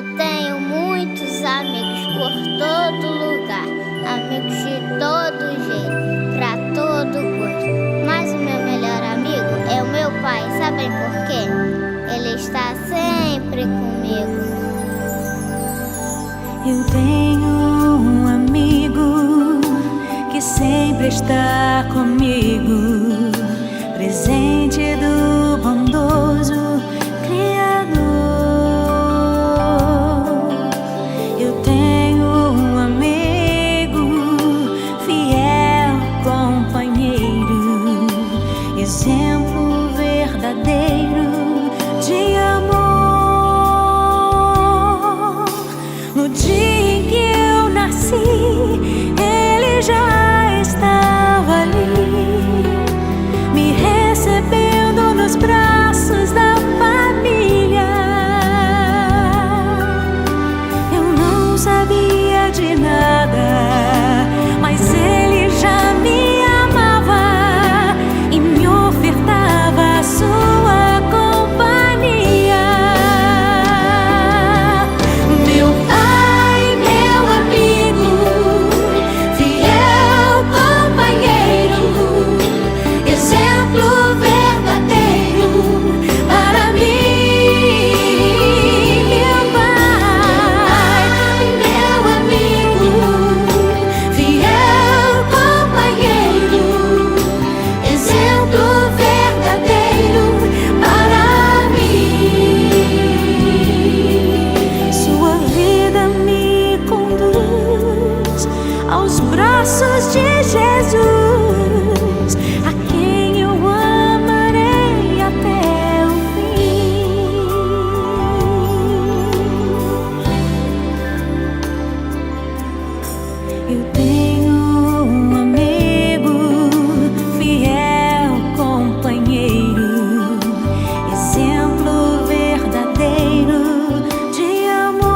Eu tenho muitos amigos por todo lugar, amigos de todo jeito, pra todo gosto. Mas o meu melhor amigo é o meu pai, sabem por quê? Ele está sempre comigo. Eu tenho um amigo que sempre está comigo, presente do bondoso Criador. Eu tenho um amigo, fiel companheiro, exemplo verdadeiro de amor. No dia em que eu nasci, ele já estava ali, me recebendo nos braços da família. Eu não sabia de nada, mas ele já me amava e me ofertava a sua companhia. Meu pai, meu amigo, fiel companheiro, exemplo verdadeiro para mim. Meu pai, meu amigo, fiel companheiro, exemplo verdadeiro para mim. Sua vida me conduz aos braços de Jesus, a quem eu amarei até o fim. Eu tenho um amigo, fiel companheiro, exemplo verdadeiro de amor.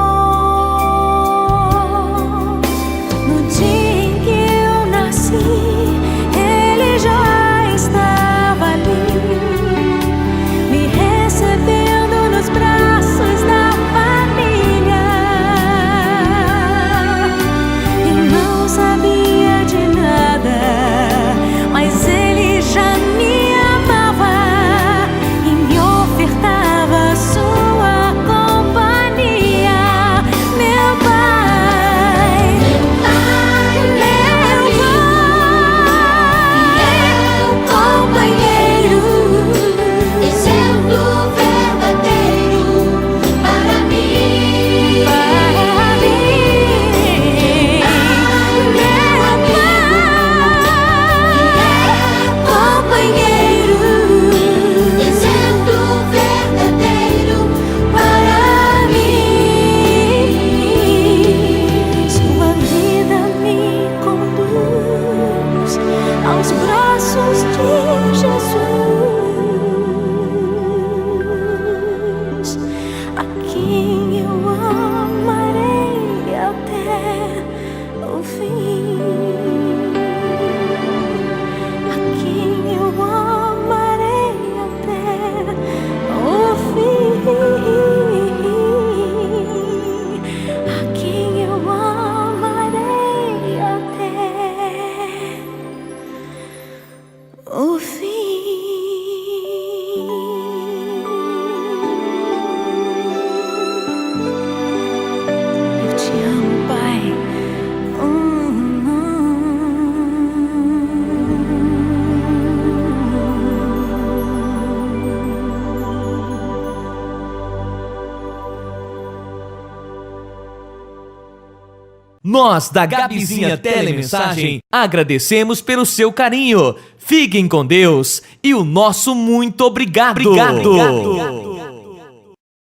No dia em que eu nasci, ele já estava ali, me recebendo nos braços da família. Eu não sabia de nada, mas ele já me amava e me ofertava a sua companhia. Meu pai, meu companheiro, exemplo verdadeiro para mim. Meu companheiro, exemplo verdadeiro para mim. Sua vida me conduz aos braços de Jesus, a quem eu amarei até o fim, a quem eu amarei até o fim, a quem eu amarei até o fim. Eu te amo, Pai. Nós, da Gabizinha Telemensagem, agradecemos pelo seu carinho. Fiquem com Deus e o nosso muito obrigado.